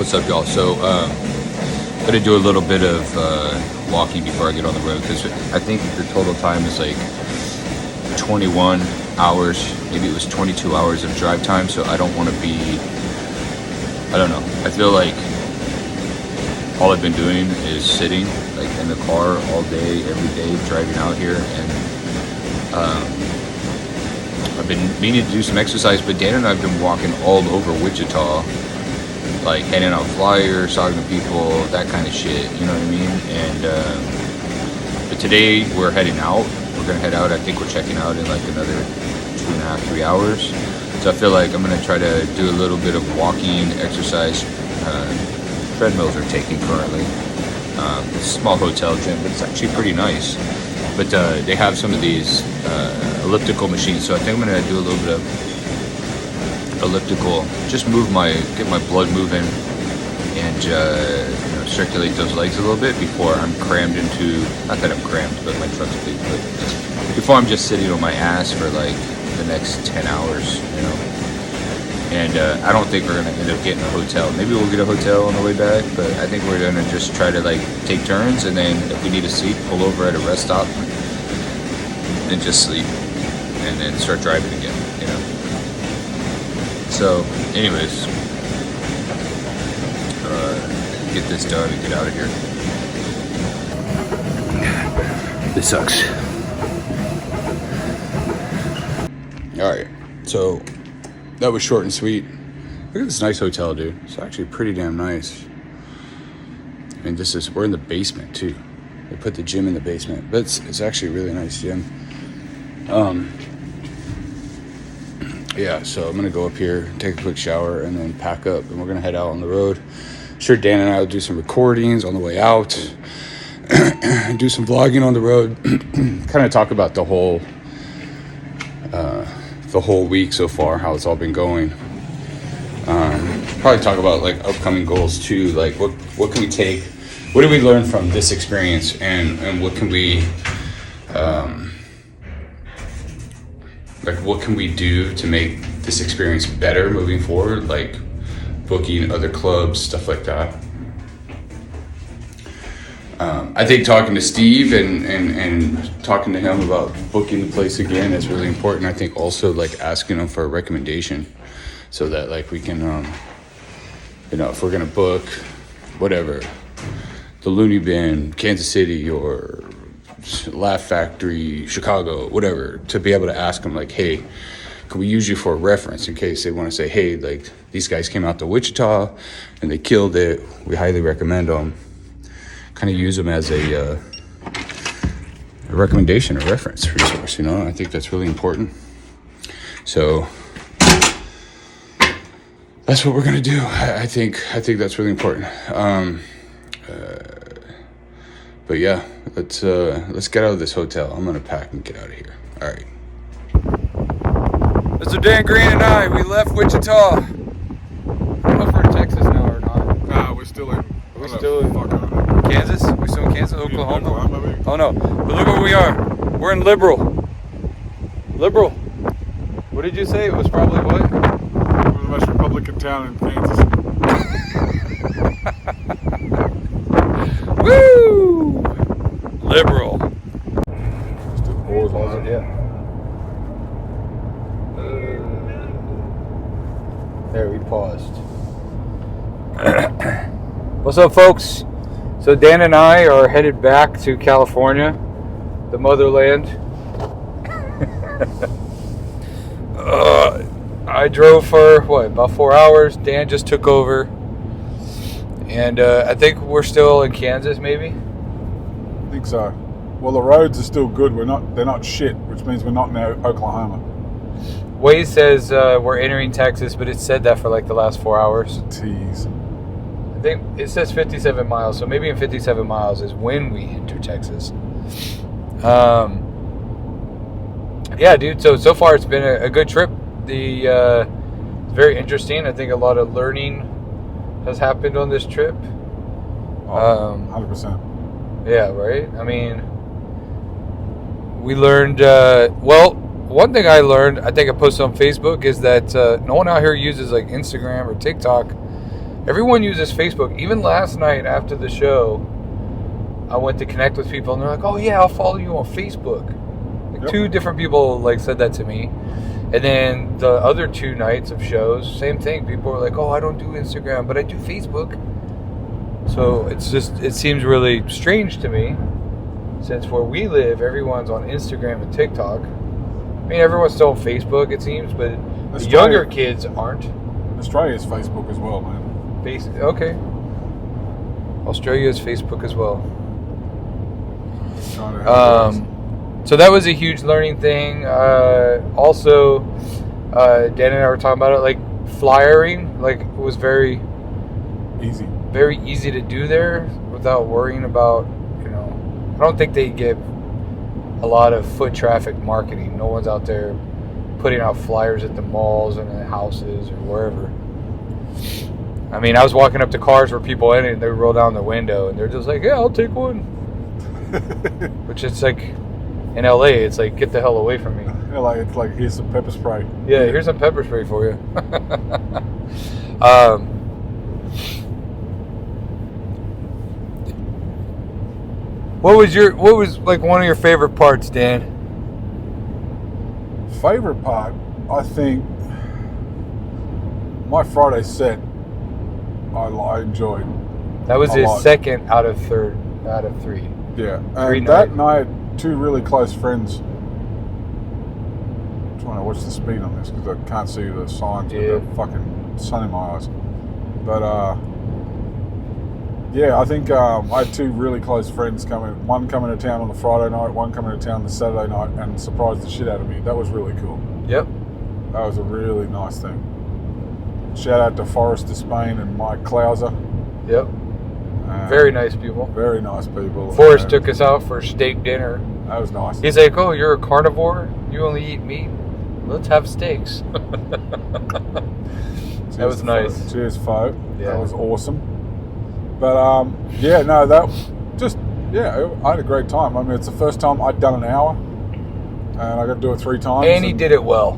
What's up, y'all? So, I'm gonna do a little bit of walking before I get on the road, because I think the total time is like 21 hours. Maybe it was 22 hours of drive time. So I don't want to be. I don't know. I feel like all I've been doing is sitting, like in the car all day, every day, driving out here, and I've been meaning to do some exercise. But Dan and I have been walking all over Wichita, like handing out flyers, talking to people, that kind of shit, you know what I mean? And but today we're heading out. We're gonna head out. I think we're checking out in like another 2.5, 3 hours. So I feel like I'm gonna try to do a little bit of walking exercise. Treadmills are taking currently. It's a small hotel gym, but it's actually pretty nice. But they have some of these elliptical machines, so I think I'm gonna do a little bit of elliptical, just get my blood moving, and circulate those legs a little bit before I'm crammed into. Not that I'm crammed, but my truck's big. But before I'm just sitting on my ass for like the next 10 hours, you know. And I don't think we're gonna end up getting a hotel. Maybe we'll get a hotel on the way back, but I think we're gonna just try to like take turns, and then if we need a seat, pull over at a rest stop and just sleep, and then start driving again, you know. So, anyways, get this done and get out of here. This sucks. All right, so that was short and sweet. Look at this nice hotel, dude. It's actually pretty damn nice. I mean, we're in the basement too. They put the gym in the basement, but it's actually a really nice gym. Yeah, so I'm gonna go up here, take a quick shower, and then pack up, and we're gonna head out on the road. Sure, Dan and I will do some recordings on the way out, do some vlogging on the road, kind of talk about the whole week so far, how it's all been going. Probably talk about like upcoming goals too, like what can we take, what did we learn from this experience, and what can we what can we do to make this experience better moving forward, like booking other clubs, stuff like that. I think talking to Steve and talking to him about booking the place again is really important. I think also like asking him for a recommendation, so that like we can, if we're gonna book whatever, the Looney Bin, Kansas City, or Laugh Factory, Chicago, whatever, to be able to ask them like, hey, can we use you for a reference in case they want to say, hey, like these guys came out to Wichita and they killed it. We highly recommend them. Kind of use them as a recommendation or reference resource, you know. I think that's really important. So that's what we're gonna do. I think that's really important. But yeah, let's get out of this hotel. I'm gonna pack and get out of here. All right. Mr. Dan Green and I, we left Wichita. I don't know if we're in Texas now or not. Nah, we're still in Kansas? We're still in Kansas, Oklahoma? Oh no, but look where we are. We're in Liberal. Liberal. What did you say? It was probably what? We're the most Republican town in Kansas. Woo! Liberal. Yeah. There, we paused. What's up, folks? So Dan and I are headed back to California, the motherland. I drove for, about 4 hours. Dan just took over. And I think we're still in Kansas, maybe? I think so. Well, the roads are still good. They're not shit, which means we're not in Oklahoma. Waze says we're entering Texas, but it said that for like the last 4 hours. Tease. I think it says 57 miles, so maybe in 57 miles is when we enter Texas. Yeah, dude. So far it's been a good trip. It's very interesting. I think a lot of learning has happened on this trip. 100%. Yeah, right. I mean, we learned. One thing I learned, I think I posted on Facebook, is that no one out here uses like Instagram or TikTok everyone uses Facebook. Even last night after the show, I went to connect with people, and they're like, "Oh yeah, I'll follow you on Facebook." Like 2 different people like said that to me, and then the other 2 nights of shows, same thing. People were like, "Oh, I don't do Instagram, but I do Facebook." So it seems really strange to me, since where we live, everyone's on Instagram and TikTok. I mean, everyone's still on Facebook, it seems, but the younger kids aren't. Australia's Facebook as well, man. Okay. Australia is Facebook as well. So that was a huge learning thing. Also, Dan and I were talking about it, like flyering, like it was very easy to do there without worrying about, I don't think they give a lot of foot traffic marketing. No one's out there putting out flyers at the malls and the houses or wherever. I mean, I was walking up to cars where people in it, and they roll down the window, and they're just like, "Yeah, I'll take one." Which it's like, in LA, it's like, get the hell away from me. LA, it's like, here's some pepper spray. Yeah, here's some pepper spray for you. What was like one of your favorite parts, Dan? Favorite part, I think, my Friday set, I enjoyed. That was his second out of 3. Yeah, and that night, 2 really close friends. I'm trying to watch the speed on this because I can't see the signs with the fucking sun in my eyes. But yeah, I think I had 2 really close friends coming. One coming to town on the Friday night, one coming to town the Saturday night, and surprised the shit out of me. That was really cool. Yep. That was a really nice thing. Shout out to Forrest de Spain and Mike Klauser. Yep. Very nice people. Very nice people. Forrest took us out for steak dinner. That was nice. He's like, "Oh, you're a carnivore? You only eat meat? Let's have steaks." That was nice. Cheers, folk. Yeah. That was awesome. But yeah, no, I had a great time. I mean, it's the first time I'd done an hour, and I got to do it 3 times. And he did it well.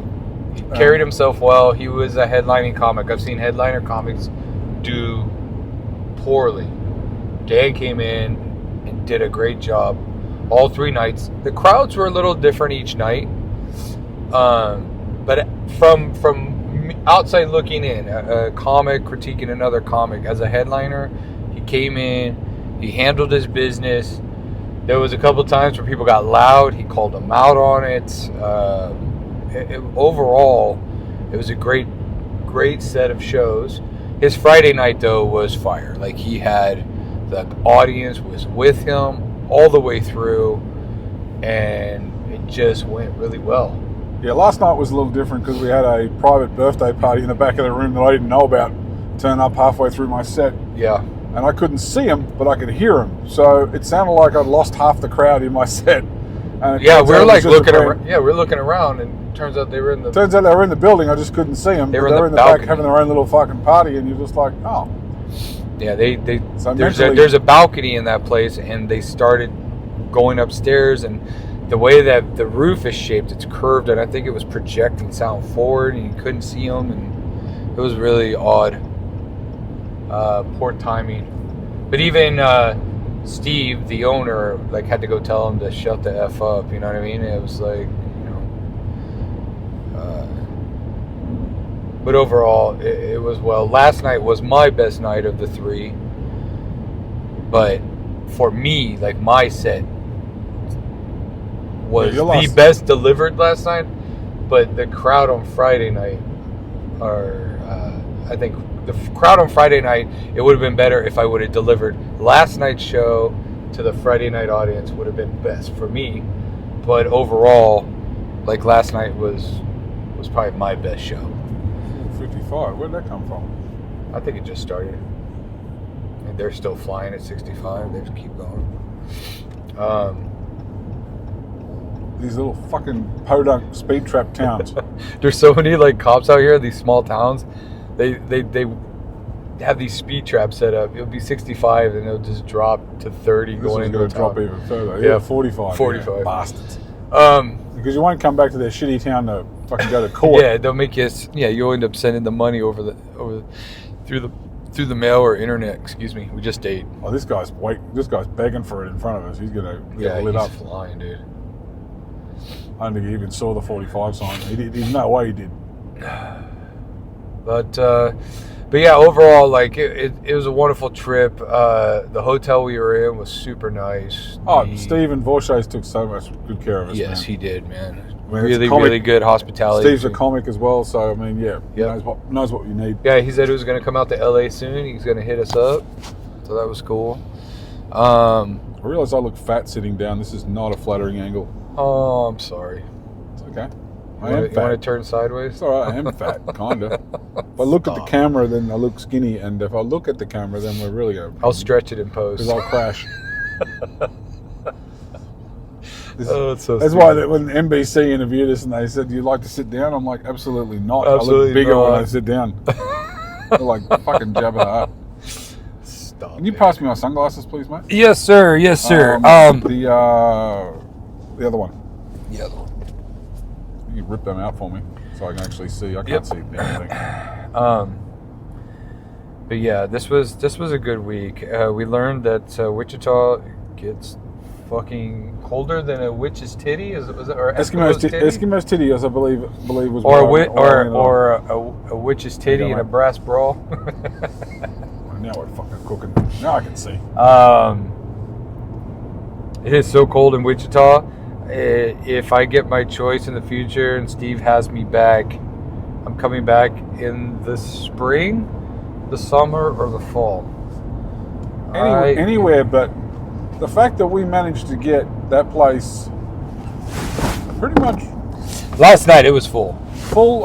He carried himself well. He was a headlining comic. I've seen headliner comics do poorly. Dan came in and did a great job all 3 nights. The crowds were a little different each night, but from outside looking in, a comic critiquing another comic, as a headliner, he came in, he handled his business. There was a couple times where people got loud. He called them out on it. Overall, it was a great set of shows. His Friday night, though, was fire. Like, he had the audience was with him all the way through, and it just went really well. Yeah, last night was a little different because we had a private birthday party in the back of the room that I didn't know about. Turn up halfway through my set. Yeah. And I couldn't see him, but I could hear him. So it sounded like I'd lost half the crowd in my set. And we're like looking around. Yeah, we're looking around, and it turns out they were in the. Turns out they were in the building. I just couldn't see them. They were in the back having their own little fucking party, and you're just like, oh. Yeah, there's a balcony in that place, and they started going upstairs, and the way that the roof is shaped, it's curved, and I think it was projecting sound forward, and you couldn't see them, and it was really odd. Poor timing. But even Steve, the owner, like, had to go tell him to shut the F up, you know what I mean? It was like, but overall, it was well. Last night was my best night of the 3. But for me, like, my set was the best delivered last night. But the crowd on Friday night I think the crowd on Friday night, it would have been better if I would have delivered last night's show to the Friday night audience. Would have been best for me. But overall, like, last night was probably my best show. 55. Where'd that come from? I think it just started. And they're still flying at 65. They just keep going. These little fucking podunk speed trap towns. There's so many, like, cops out here. These small towns, they have these speed traps set up. It'll be 65, and it'll just drop to 30 going into a town. Drop even further. Yeah, 45. 45. Yeah, bastards. Because you won't come back to their shitty town to fucking go to court. Yeah, they'll make you. Yeah, you'll end up sending the money through through the mail or internet. Excuse me. We just ate. Oh, this guy's begging for it in front of us. He's gonna get lit he's up. flying, dude. I don't think he even saw the 45 sign. There's no way he did. But yeah, overall, like it was a wonderful trip. The hotel we were in was super nice. Oh, Steve and Vorshay's took so much good care of us. Yes, man. he did, man. I mean, Really good hospitality. Steve's a comic as well, so I mean, yeah, he knows what you need. Yeah, he said he was going to come out to LA soon. He's going to hit us up, so that was cool. I realize I look fat sitting down. This is not a flattering angle. Oh, I'm sorry. It's okay. You want to turn sideways? It's all right. I am fat, kind of. If I look at the camera, then I look skinny, and if I look at the camera, then we're really going to... I'll stretch it in post. Because I'll crash. That's so That's stupid. why when NBC interviewed us and they said, "Do you like to sit down?" I'm like, absolutely not. Absolutely I look bigger not. when I sit down. They're like, fucking jab it up. Stop. Can you pass me my sunglasses, please, mate? Yes, sir. Yes, sir. The other one. Yeah. You rip them out for me so I can actually see. I can't see anything. But yeah, this was a good week. We learned that Wichita gets fucking colder than a witch's titty. Was it or Eskimo's titty, as I believe was. Or a witch's titty in a brass brawl. Now we're fucking cooking. Now I can see. It is so cold in Wichita. If I get my choice in the future and Steve has me back, I'm coming back in the spring, the summer, or the fall. Anywhere, but the fact that we managed to get that place pretty much Last night it was full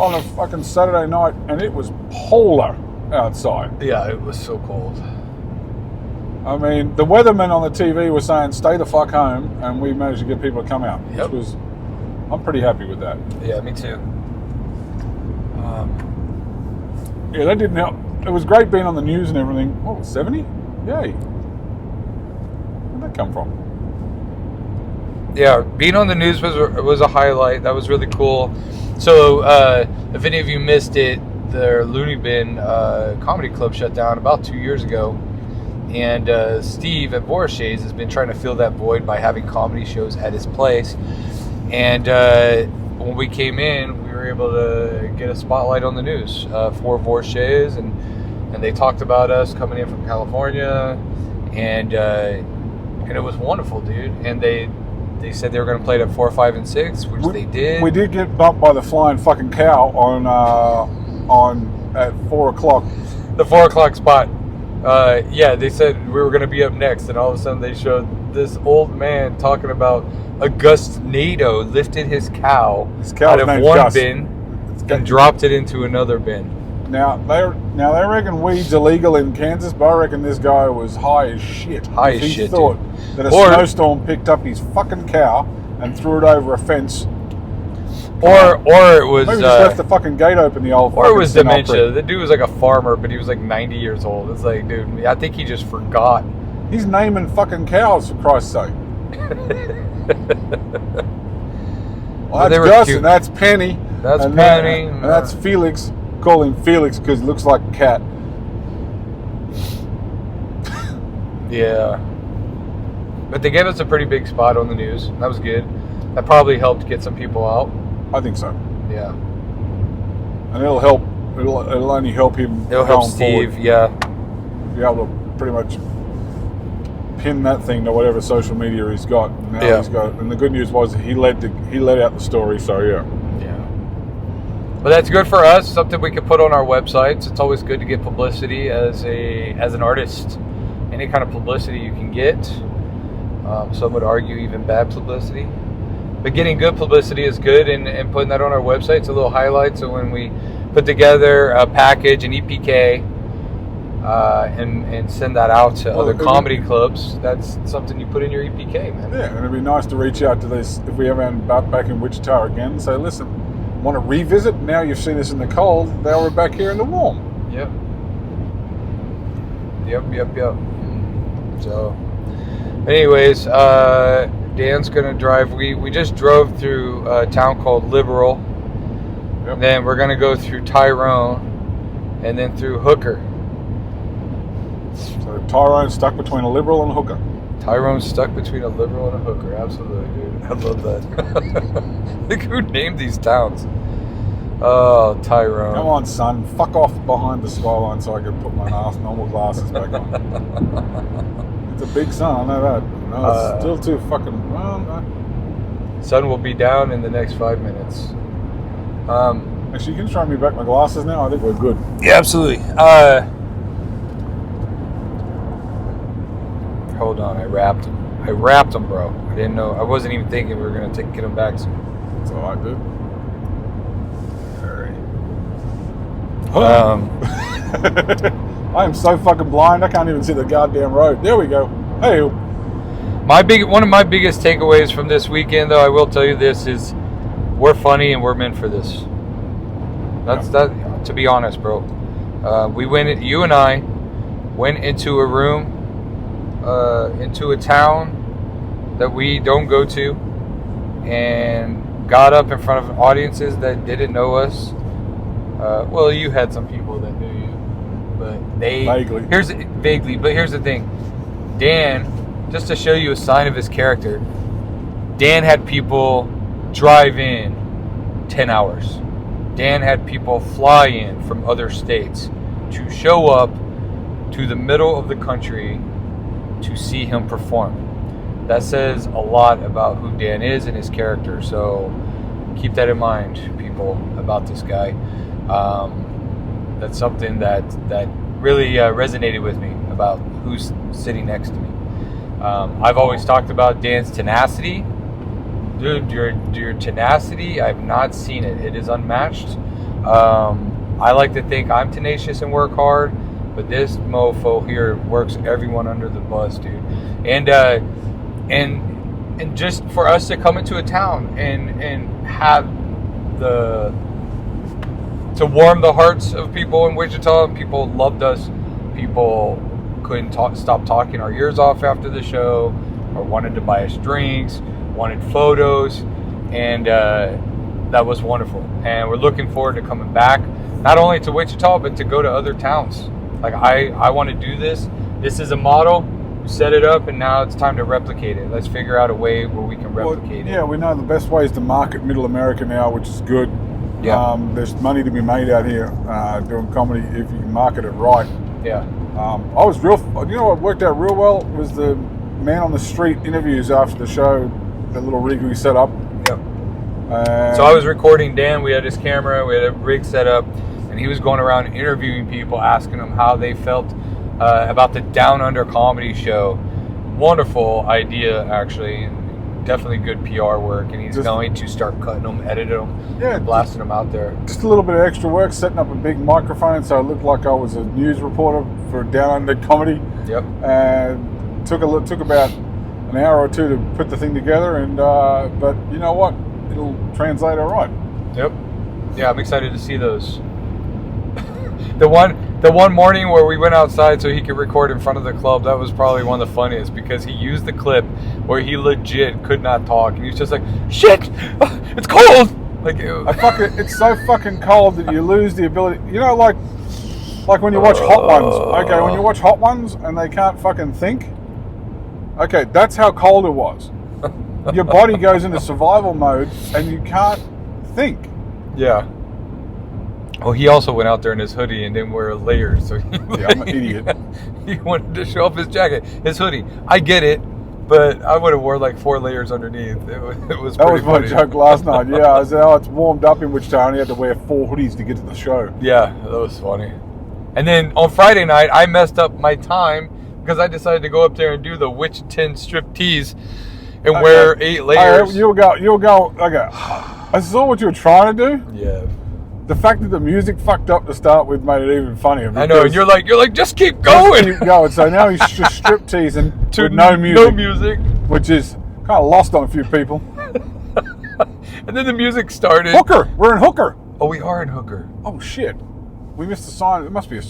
on a fucking Saturday night, and it was polar outside. Yeah, it was so cold. I mean, the weatherman on the TV was saying, "Stay the fuck home," and we managed to get people to come out. Yep. I'm pretty happy with that. Yeah, me too. Yeah, that didn't help. It was great being on the news and everything. Oh, 70? Yay. Where'd that come from? Yeah, being on the news was a highlight. That was really cool. So, if any of you missed it, the Looney Bin Comedy Club shut down about 2 years ago. And Steve at Vorshay's has been trying to fill that void by having comedy shows at his place. And when we came in, we were able to get a spotlight on the news for Vorshay's, and they talked about us coming in from California, and it was wonderful, dude. And they said they were going to play it at 4, 5, and 6, which they did. We did get bumped by the flying fucking cow on at 4 o'clock. The 4 o'clock spot. Yeah, they said we were going to be up next, and all of a sudden they showed this old man talking about a Gustnado lifted his cow out of one Gus. bin and dropped it into another bin. Now they reckon weed's illegal in Kansas, but I reckon this guy was high as shit. He thought that a snowstorm picked up his fucking cow and threw it over a fence. Or it was maybe just left the fucking gate open. The old. Or it was dementia. The dude was like a farmer, but he was like 90 years old. It's like, dude, I think he just forgot. He's naming fucking cows, for Christ's sake. Well, that's Gus, and that's Penny. That's Penny. And that's Felix. Call him Felix because he looks like a cat. Yeah. But they gave us a pretty big spot on the news. That was good. That probably helped get some people out. I think so. Yeah. And it'll help. It'll only help him. It'll help Steve. Forward. Yeah. Be able to pretty much pin that thing to whatever social media he's got. Now he's got. And the good news was he let out the story. So yeah. But that's good for us. Something we can put on our websites. It's always good to get publicity as an artist. Any kind of publicity you can get. Some would argue even bad publicity. But getting good publicity is good, and putting that on our website, it's a little highlight. So when we put together a package, an EPK, and send that out to other comedy clubs, that's something you put in your EPK, man. Yeah, and it'd be nice to reach out to this if we ever end up back in Wichita again and say, listen, want to revisit? Now you've seen us in the cold, now we're back here in the warm. Yep. So, anyways, Dan's going to drive. We just drove through a town called Liberal. Yep. Then we're going to go through Tyrone and then through Hooker. So Tyrone's stuck between a liberal and a hooker. Tyrone's stuck between a liberal and a hooker. Absolutely, dude. I love that. Look who named these towns. Oh, Tyrone. Come on, son. Fuck off behind the skyline so I can put my normal glasses back on. It's a big sun, I know that. No, it's still too fucking... Well, no. Sun will be down in the next 5 minutes. Actually, you can show me back my glasses now. I think we're good. Yeah, absolutely. Hold on, I wrapped them, bro. I didn't know. I wasn't even thinking we were gonna get them back soon. That's all I do. I am so fucking blind. I can't even see the goddamn road. There we go. Hey. One of my biggest takeaways from this weekend, though, I will tell you this, is we're funny and we're meant for this. That's that. To be honest, bro. You and I went into a room, into a town that we don't go to, and got up in front of audiences that didn't know us. Well, you had some people that knew you, but they vaguely. But here's the thing, Dan. Just to show you a sign of his character, Dan had people drive in 10 hours. Dan had people fly in from other states to show up to the middle of the country to see him perform. That says a lot about who Dan is and his character. So keep that in mind, people, about this guy. That's something that really resonated with me about who's sitting next to me. I've always talked about Dan's tenacity. Dude, your tenacity, I've not seen it. It is unmatched. I like to think I'm tenacious and work hard, but this mofo here works everyone under the bus, dude. And just for us to come into a town and have to warm the hearts of people in Wichita. People loved us. People couldn't stop talking our ears off after the show, or wanted to buy us drinks, wanted photos, and that was wonderful. And we're looking forward to coming back, not only to Wichita, but to go to other towns. Like, I want to do this. This is a model. We set it up, and now it's time to replicate it. Let's figure out a way where we can replicate it. Yeah, we know the best way is to market Middle America now, which is good. Yeah. There's money to be made out here doing comedy if you can market it right. Yeah. I was what worked out real well was the man on the street interviews after the show, the little rig we set up. Yep. So I was recording Dan. We had his camera, we had a rig set up, and he was going around interviewing people, asking them how they felt about the Down Under comedy show. Wonderful idea, actually. Definitely good PR work, and he's going to start cutting them, editing them, and blasting them out there. Just a little bit of extra work, setting up a big microphone so it looked like I was a news reporter for Down Under comedy. Yep. And took about an hour or two to put the thing together, and but you know what? It'll translate all right. Yep. Yeah, I'm excited to see those. The one morning where we went outside so he could record in front of the club, that was probably one of the funniest, because he used the clip where he legit could not talk, and he was just like, "Shit, it's cold." Like, it's so fucking cold that you lose the ability. You know, like when you watch Hot Ones. Okay, when you watch Hot Ones and they can't fucking think. Okay, that's how cold it was. Your body goes into survival mode and you can't think. Yeah. Well, he also went out there in his hoodie and didn't wear layers. So yeah, I'm an idiot. He wanted to show off his jacket, his hoodie. I get it, but I would have wore like 4 layers underneath. It was that was my funny. joke last night. Yeah, I said, it's warmed up in Wichita. I only had to wear 4 hoodies to get to the show. Yeah, that was funny. And then on Friday night, I messed up my time because I decided to go up there and do the Wichita striptease and wear 8 layers. You'll go. Okay, I saw what you were trying to do. Yeah. The fact that the music fucked up to start with made it even funnier. I know, and you're like, just keep going. Just keep going. So now he's just strip teasing with no music, which is kind of lost on a few people. And then the music started. Hooker, we're in Hooker. Oh, we are in Hooker. Oh shit, we missed the sign. It must be we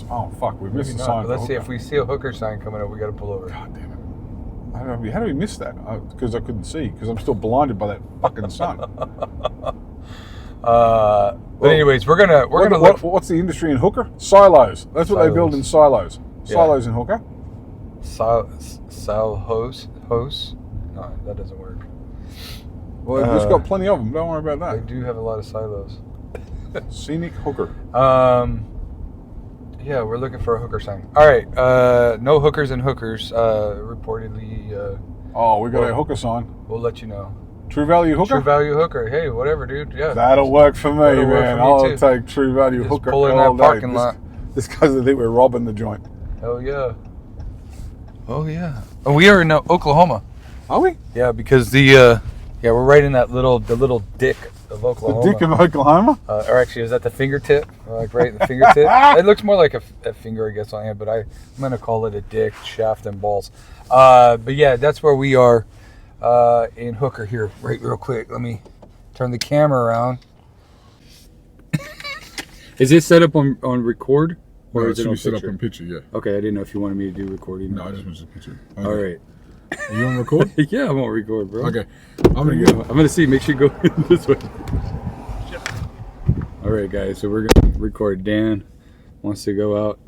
missed the sign. Let's see if we see a Hooker sign coming up. We got to pull over. God damn it! How do we miss that? Because I couldn't see. Because I'm still blinded by that fucking sun. But anyways, we're gonna look. What's the industry in Hooker? Silos. That's what they build in silos. Silos in Hooker. hose. No, that doesn't work. Well, it's got plenty of them. Don't worry about They that. do have a lot of silos. Scenic hooker. Yeah, we're looking for a hooker sign. All right, no hookers and hookers. Reportedly, Oh, we got a hooker sign. we'll let you know. True Value hooker? True Value hooker. Hey, whatever, dude. Yeah. That'll work for me, That'll work man. for me, I'll too. take True Value Just hooker pull in all that day. parking lot. Just because I think we're robbing the joint. Oh yeah. Oh yeah. Oh, we are in Oklahoma. Are we? Yeah, because we're right in the little dick of Oklahoma. The dick of Oklahoma? Or actually, is that the fingertip? Like right in the fingertip? It looks more like a finger, I guess, on here, but I'm going to call it a dick, shaft, and balls. But yeah, that's where we are in Hooker here. Right, real quick. Let me turn the camera around. Is this set up on record? Or is it on set picture? up on picture, yeah. Okay, I didn't know if you wanted me to do recording. No, I just want to picture. Okay. All right. Are you on record? Yeah, I'm on record, bro. Okay. I'm going to go. I'm going to see. Make sure you go this way. All right, guys. So we're going to record. Dan wants to go out.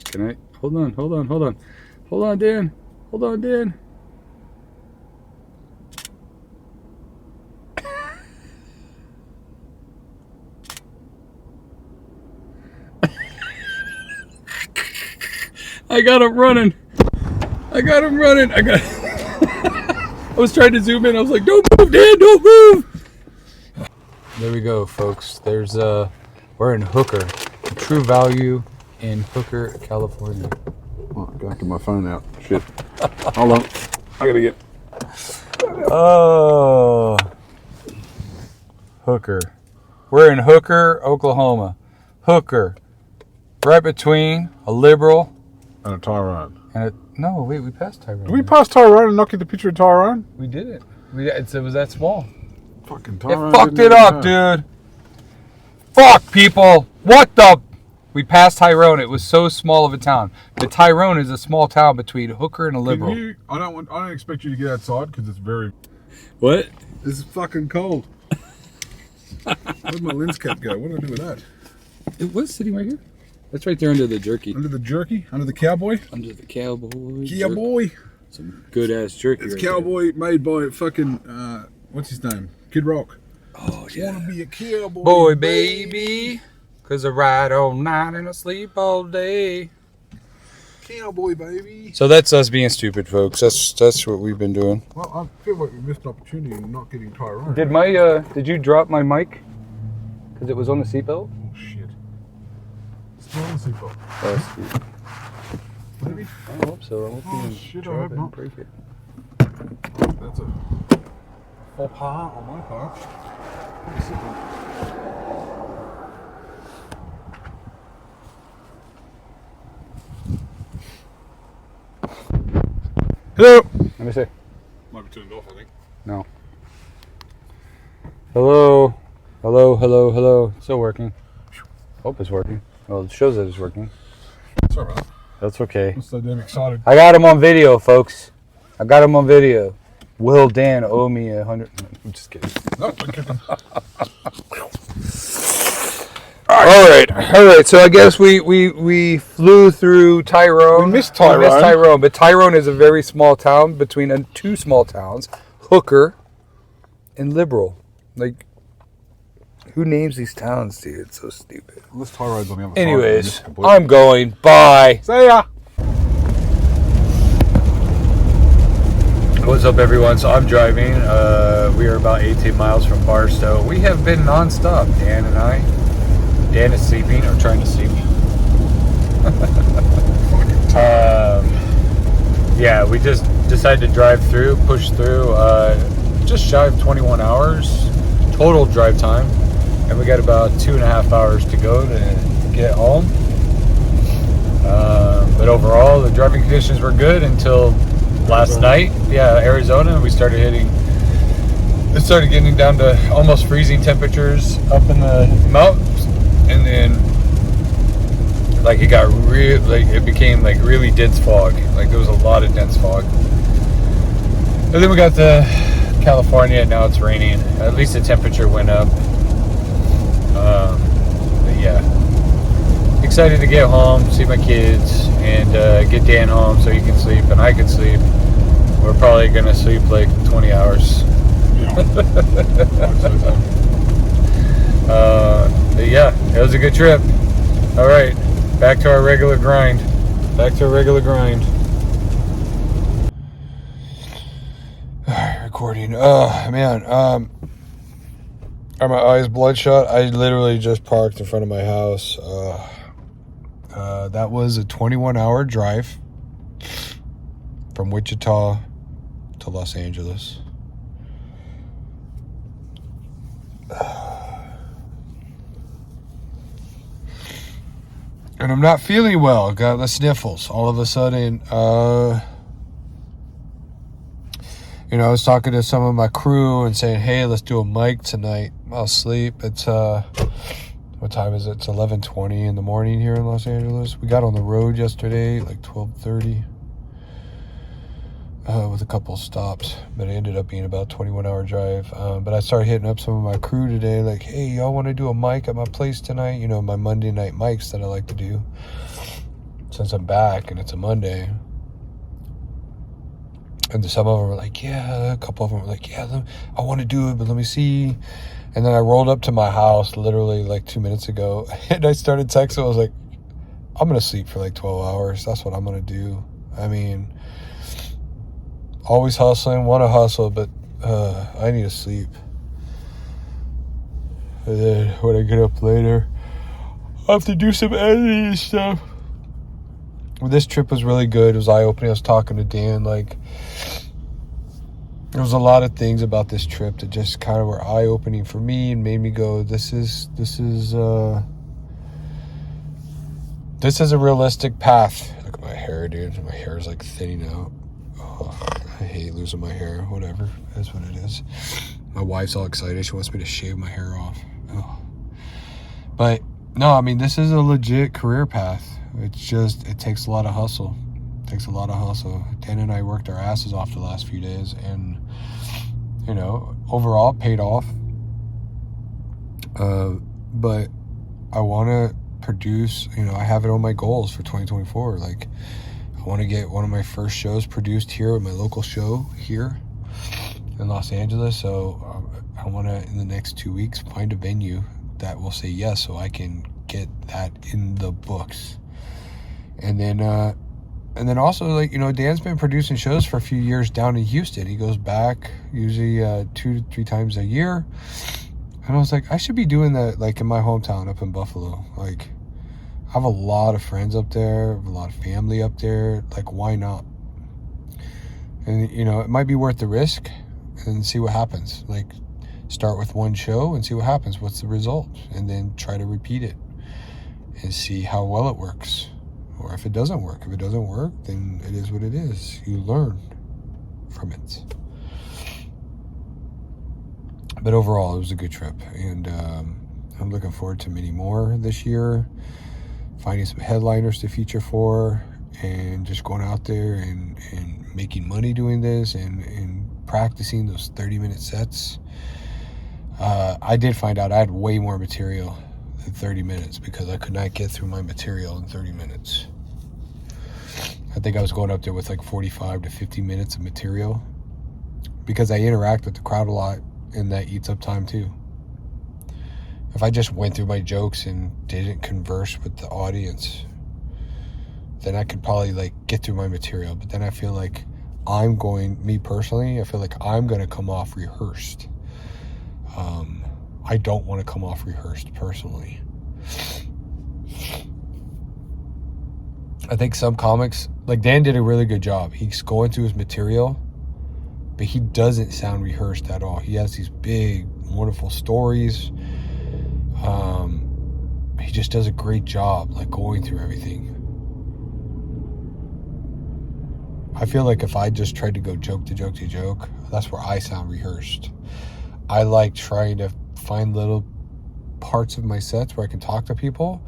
Can I? Hold on, Dan. Hold on, Dan. I got him running. I was trying to zoom in. I was like, don't move, Dan, don't move. There we go, folks. There's we're in Hooker. True Value in Hooker, California. Oh, I got to get my phone out. Shit. Hold on. I got to get... Oh. Hooker. We're in Hooker, Oklahoma. Hooker. Right between a liberal And a Tyrone. and a... No, wait, we passed Tyrone. Did we pass Tyrone and not get the picture of Tyrone? We did it. It was that small. Fucking It Tyrone. fucked didn't it even up, know. dude. Fuck, people. What the... We passed Tyrone. It was so small of a town. The Tyrone is a small town between Hooker and a liberal. I don't expect you to get outside because it's very... What? This is fucking cold. Where'd my lens cap go? What did I do with that? It was sitting right here. That's right there under the jerky. Under the jerky? Under the cowboy? Under the cowboy. Cowboy. Some good ass jerky. It's right cowboy made by fucking, what's his name? Kid Rock. there. Oh, yeah. Wanna be a cowboy. Boy, baby. Cause I ride all night and I sleep all day. Cowboy, baby. So that's us being stupid, folks. That's what we've been doing. Well, I feel like we missed an opportunity in not getting Tyrone. Did you drop my mic? Cause it was on the seatbelt? Oh, shit. It's not on the seatbelt. Maybe? I hope so. I hope you didn't shit, I drop hope it not. and break it. That's a faux pas on my part. Hello. Let me see. Might be turned off, I think. No. Hello. Hello. Still working. Hope it's working. Well, it shows that it's working. Sorry about that. That's okay. I'm so damn excited. I got him on video, folks. I got him on video. Will Dan owe me $100? I'm just kidding. No, okay. All right. So I guess we flew through Tyrone. We missed Tyrone. But Tyrone is a very small town between two small towns, Hooker and Liberal. Like, who names these towns, dude? It's so stupid. Unless Tyrone's on the other Anyways, side. Completely. I'm going. Bye. See ya. What's up, everyone? So I'm driving. We are about 18 miles from Barstow. We have been nonstop, Dan and I. Dan is sleeping or trying to sleep. Yeah, we just decided to drive through, push through. Just shy of 21 hours total drive time, and we got about 2.5 hours to go to get home. But overall, the driving conditions were good until last night. Yeah, Arizona. We started it started getting down to almost freezing temperatures up in the mountains, and then it became like really dense fog. Like there was a lot of dense fog. But then we got to California, and now it's raining. At least the temperature went up. But yeah, excited to get home, see my kids, and get Dan home so he can sleep and I can sleep. We're probably gonna sleep like 20 hours. But yeah, it was a good trip. All right, back to our regular grind. All right, recording. Oh man, are my eyes bloodshot? I literally just parked in front of my house. That was a 21-hour drive from Wichita to Los Angeles. And I'm not feeling well. Got the sniffles all of a sudden. I was talking to some of my crew and saying, hey, let's do a mic tonight. I'll sleep. It's, what time is it? It's 11:20 in the morning here in Los Angeles. We got on the road yesterday, like 12:30, with a couple stops. But it ended up being about a 21-hour drive. But I started hitting up some of my crew today, like, hey, y'all want to do a mic at my place tonight? You know, my Monday night mics that I like to do. Since I'm back and it's a Monday. And some of them were like, yeah. A couple of them were like, yeah, I want to do it, but let me see. And then I rolled up to my house literally like 2 minutes ago. And I started texting. I was like, I'm going to sleep for like 12 hours. That's what I'm going to do. I mean, always hustling, want to hustle, but I need to sleep. And then when I get up later, I have to do some editing and stuff. This trip was really good. It was eye-opening. I was talking to Dan, like, there was a lot of things about this trip that just kind of were eye-opening for me and made me go, this is a realistic path. Look at my hair, dude. My hair is like thinning out. Oh, I hate losing my hair. Whatever. That's what it is. My wife's all excited. She wants me to shave my hair off. Oh. But no, I mean, this is a legit career path. It's just, it takes a lot of hustle. Dan and I worked our asses off the last few days, and overall paid off. But I want to produce, I have it on my goals for 2024. Like, I want to get one of my first shows produced here at my local show here in Los Angeles. So I want to, in the next 2 weeks, find a venue that will say yes, so I can get that in the books. And then also, like, Dan's been producing shows for a few years down in Houston. He goes back usually 2 to 3 times a year. And I was like, I should be doing that, like, in my hometown up in Buffalo. Like, I have a lot of friends up there, a lot of family up there. Like, why not? And, it might be worth the risk and see what happens. Like, start with one show and see what happens. What's the result? And then try to repeat it and see how well it works. Or if it doesn't work. If it doesn't work, then it is what it is. You learn from it. But overall, it was a good trip. And I'm looking forward to many more this year. Finding some headliners to feature for. And just going out there and making money doing this. And practicing those 30-minute sets. I did find out I had way more material than 30 minutes because I could not get through my material in 30 minutes. I think I was going up there with like 45 to 50 minutes of material because I interact with the crowd a lot, and that eats up time too. If I just went through my jokes and didn't converse with the audience, then I could probably like get through my material. But then I feel like me personally, I feel like I'm going to come off rehearsed. I don't want to come off rehearsed personally. I think some comics, like Dan did a really good job. He's going through his material, but he doesn't sound rehearsed at all. He has these big, wonderful stories. He just does a great job, like, going through everything. I feel like if I just tried to go joke to joke to joke, that's where I sound rehearsed. I like trying to find little parts of my sets where I can talk to people.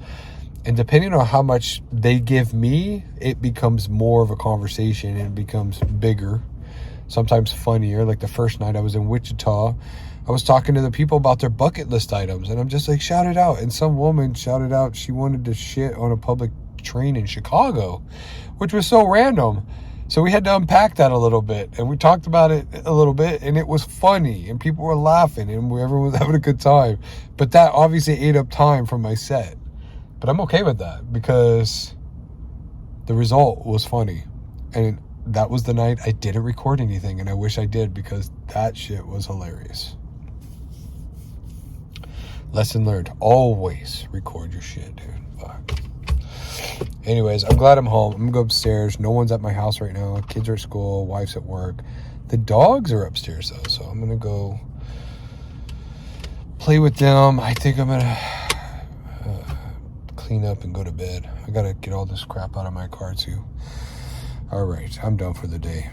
And depending on how much they give me, it becomes more of a conversation and it becomes bigger, sometimes funnier. Like the first night I was in Wichita, I was talking to the people about their bucket list items, and I'm just like, shout it out. And some woman shouted out she wanted to shit on a public train in Chicago, which was so random. So we had to unpack that a little bit, and we talked about it a little bit, and it was funny, and people were laughing, and everyone was having a good time. But that obviously ate up time from my set. But I'm okay with that because the result was funny. And that was the night I didn't record anything, and I wish I did because that shit was hilarious. Lesson learned. Always record your shit, dude. Fuck. Anyways, I'm glad I'm home. I'm gonna go upstairs. No one's at my house right now. Kids are at school. Wife's at work. The dogs are upstairs, though, so I'm gonna go play with them. I think I'm gonna clean up and go to bed. I gotta get all this crap out of my car, too. All right, I'm done for the day.